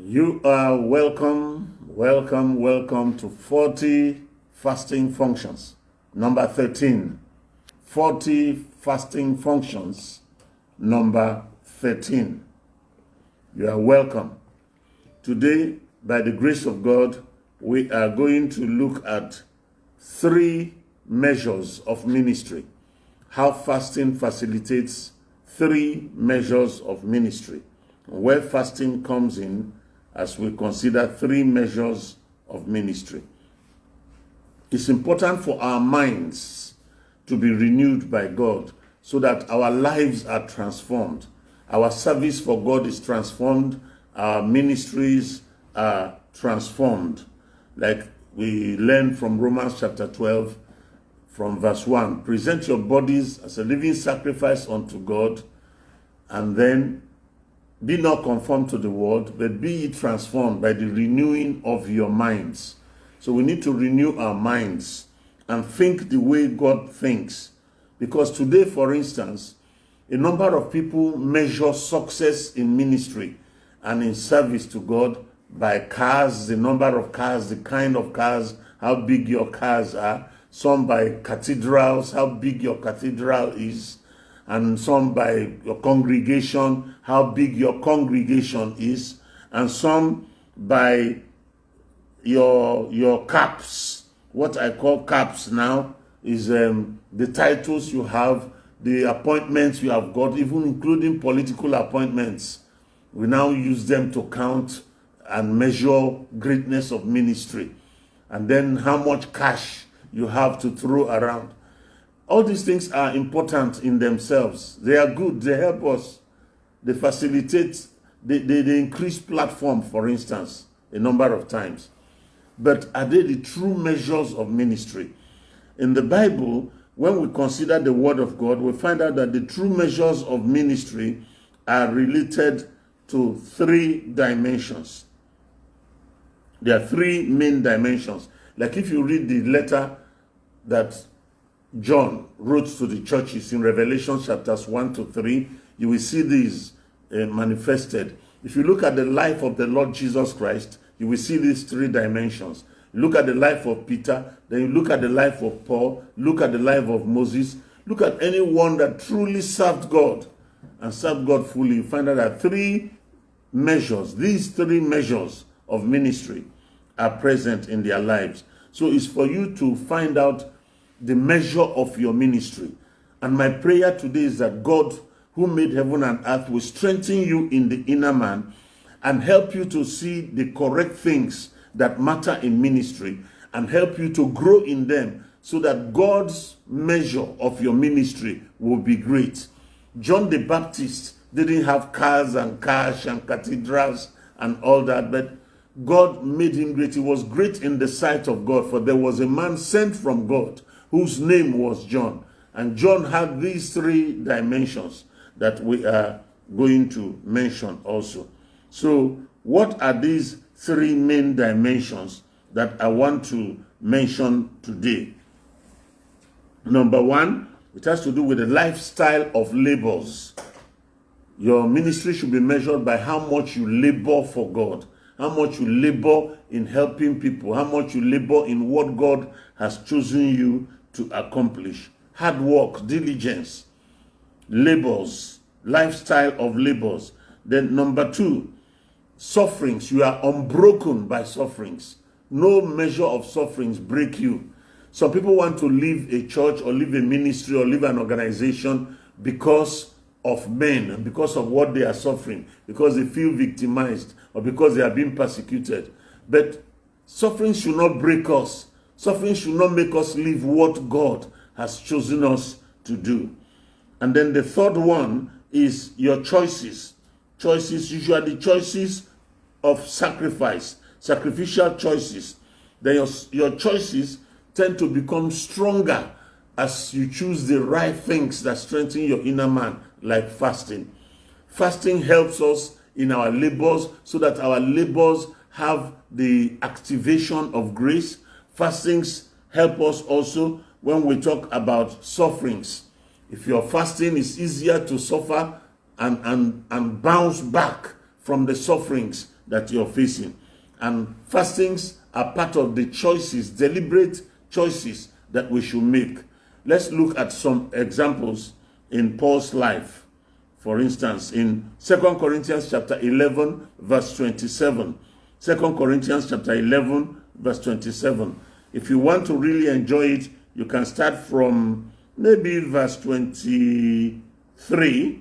You are welcome to 40 fasting functions. Number 13. 40 fasting functions. Number 13. You are welcome. Today, by the grace of God, we are going to look at 3 measures of ministry. How fasting facilitates 3 measures of ministry. Where fasting comes in as we consider 3 measures of ministry. It's important for our minds to be renewed by God so that our lives are transformed. Our service for God is transformed. Our ministries are transformed. Like we learn from Romans chapter 12 from verse 1. Present your bodies as a living sacrifice unto God, and then be not conformed to the world, but be ye transformed by the renewing of your minds. So we need to renew our minds and think the way God thinks. Because today, for instance, a number of people measure success in ministry and in service to God by cars, the number of cars, the kind of cars, how big your cars are. Some by cathedrals, how big your cathedral is. And some by your congregation, how big your congregation is, and some by your caps. What I call caps now is the titles you have, the appointments you have got, even including political appointments. We now use them to count and measure greatness of ministry, and then how much cash you have to throw around. All these things are important in themselves. They are good. They help us. They facilitate, they increase platform, for instance, a number of times. But are they the true measures of ministry? In the Bible, when we consider the Word of God, we find out that the true measures of ministry are related to 3 dimensions. There are 3 main dimensions. Like if you read the letter that John wrote to the churches in Revelation chapters 1 to 3, you will see these manifested. If you look at the life of the Lord Jesus Christ, you will see these 3 dimensions. Look at the life of Peter, then you look at the life of Paul, look at the life of Moses, look at anyone that truly served God and served God fully. You find out that 3 measures, these 3 measures of ministry are present in their lives. So it's for you to find out the measure of your ministry. And my prayer today is that God, who made heaven and earth, will strengthen you in the inner man and help you to see the correct things that matter in ministry and help you to grow in them so that God's measure of your ministry will be great. John the Baptist didn't have cars and cash and cathedrals and all that, but God made him great. He was great in the sight of God, for there was a man sent from God whose name was John. And John had these 3 dimensions that we are going to mention also. So what are these 3 main dimensions that I want to mention today? Number 1, it has to do with the lifestyle of labors. Your ministry should be measured by how much you labor for God, how much you labor in helping people, how much you labor in what God has chosen you to accomplish. Hard work, diligence, labors, lifestyle of labors. Then number 2, sufferings. You are unbroken by sufferings. No measure of sufferings break you. Some people want to leave a church or leave a ministry or leave an organization because of men and because of what they are suffering, because they feel victimized or because they are being persecuted. But suffering should not break us. Suffering should not make us leave what God has chosen us to do. And then the third one is your choices. Choices, usually choices of sacrifice, sacrificial choices. Then your choices tend to become stronger as you choose the right things that strengthen your inner man, like fasting. Fasting helps us in our labors so that our labors have the activation of grace. Fastings help us also when we talk about sufferings. If you're fasting, it's easier to suffer and bounce back from the sufferings that you're facing. And fastings are part of the choices, deliberate choices that we should make. Let's look at some examples in Paul's life. For instance, in 2 Corinthians chapter 11, verse 27. 2 Corinthians chapter 11, verse 27. If you want to really enjoy it, you can start from maybe verse 23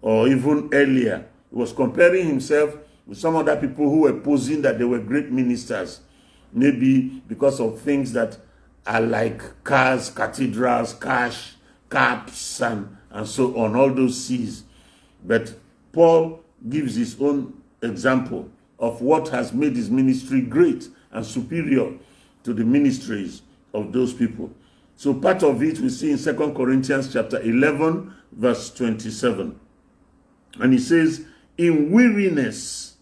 or even earlier. He was comparing himself with some other people who were posing that they were great ministers. Maybe because of things that are like cars, cathedrals, cash, caps, and so on, all those C's. But Paul gives his own example of what has made his ministry great and superior to the ministries of those people. So part of it we see in 2 Corinthians chapter 11, verse 27. And he says, in weariness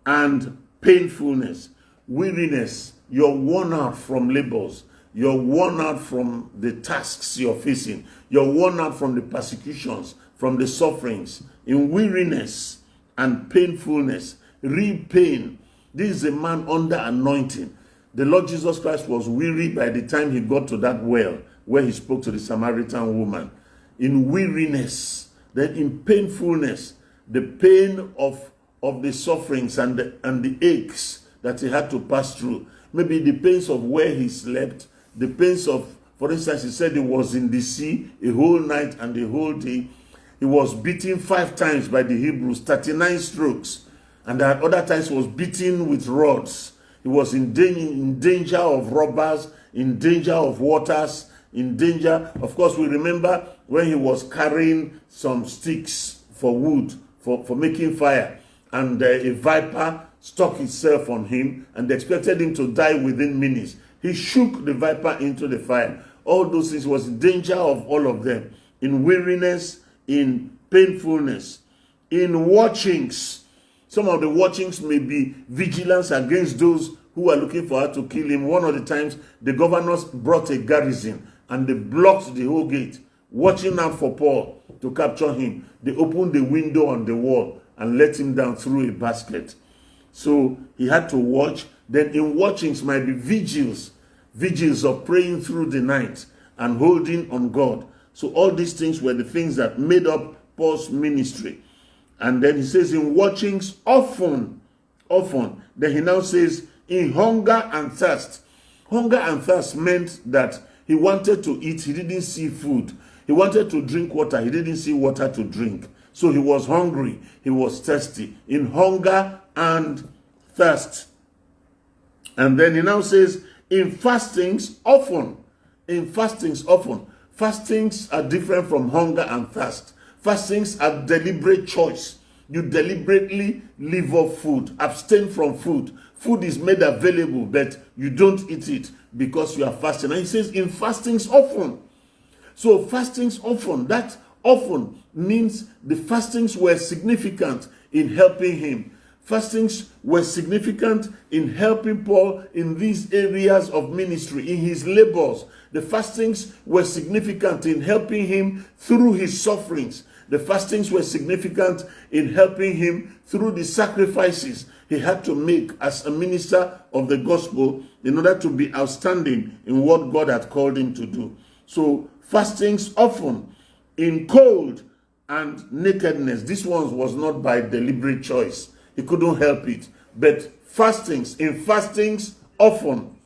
and painfulness. Weariness, you're worn out from labors. You're worn out from the tasks you're facing. You're worn out from the persecutions, from the sufferings. In weariness and painfulness, real pain. This is a man under anointing. The Lord Jesus Christ was weary by the time he got to that well where he spoke to the Samaritan woman. In weariness, then in painfulness, the pain of the sufferings and the aches that he had to pass through. Maybe the pains of where he slept, the pains of, for instance, he said he was in the sea a whole night and a whole day. He was beaten 5 times by the Hebrews, 39 strokes. And at other times he was beaten with rods. He was in danger of robbers, in danger of waters, in danger. Of course, we remember when he was carrying some sticks for wood, for making fire. And a viper stuck itself on him and they expected him to die within minutes. He shook the viper into the fire. All those things, was in danger of all of them. In weariness, in painfulness, in watchings. Some of the watchings may be vigilance against those who are looking for her to kill him. One of the times, the governors brought a garrison and they blocked the whole gate, watching out for Paul to capture him. They opened the window on the wall and let him down through a basket. So he had to watch. Then in watchings might be vigils of praying through the night and holding on God. So all these things were the things that made up Paul's ministry. And then he says in watchings often. Then he now says in hunger and thirst. Hunger and thirst meant that he wanted to eat, he didn't see food. He wanted to drink water, he didn't see water to drink. So he was hungry, he was thirsty. In hunger and thirst. And then he now says, in fastings often. In fastings often. Fastings are different from hunger and thirst. Fastings are deliberate choice. You deliberately leave off food, abstain from food. Food is made available, but you don't eat it because you are fasting. And he says, in fastings often. So fastings often, that often means the fastings were significant in helping him. Fastings were significant in helping Paul in these areas of ministry, in his labors. The fastings were significant in helping him through his sufferings. The fastings were significant in helping him through the sacrifices he had to make as a minister of the gospel in order to be outstanding in what God had called him to do. So fastings often, in cold and nakedness. This one was not by deliberate choice. He couldn't help it. But fastings, in fastings often.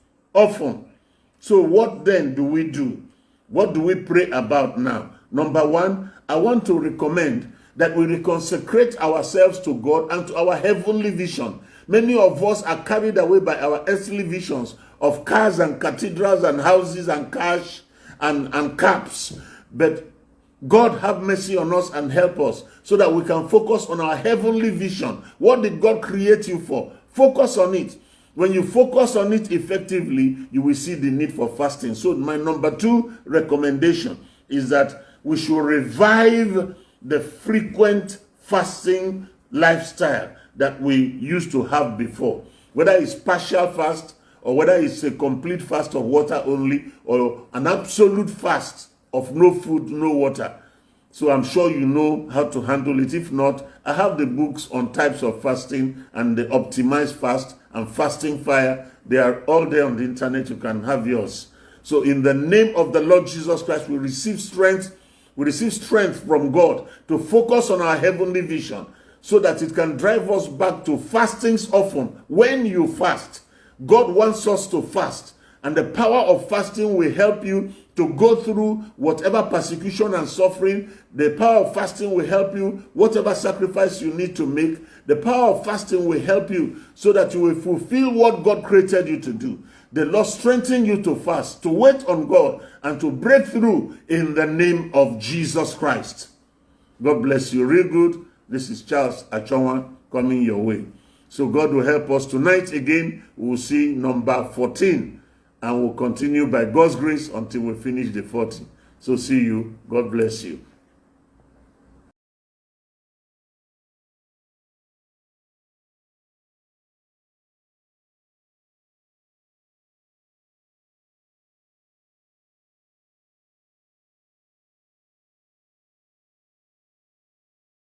So what then do we do? What do we pray about now? Number one, I want to recommend that we reconsecrate ourselves to God and to our heavenly vision. Many of us are carried away by our earthly visions of cars and cathedrals and houses and cash and caps. But God have mercy on us and help us so that we can focus on our heavenly vision. What did God create you for? Focus on it. When you focus on it effectively, you will see the need for fasting. So my number 2 recommendation is that we should revive the frequent fasting lifestyle that we used to have before. Whether it's partial fast or whether it's a complete fast of water only or an absolute fast of no food, no water. So I'm sure you know how to handle it. If not, I have the books on types of fasting and the optimized fast and fasting fire. They are all there on the internet. You can have yours. So in the name of the Lord Jesus Christ, we receive strength. We receive strength from God to focus on our heavenly vision so that it can drive us back to fastings often. When you fast, God wants us to fast. And the power of fasting will help you to go through whatever persecution and suffering. The power of fasting will help you, whatever sacrifice you need to make. The power of fasting will help you so that you will fulfill what God created you to do. The Lord strengthen you to fast, to wait on God, and to break through in the name of Jesus Christ. God bless you real good. This is Charles Achonwa coming your way. So God will help us tonight again. We'll see number 14. And we'll continue by God's grace until we finish the 40. So see you. God bless you.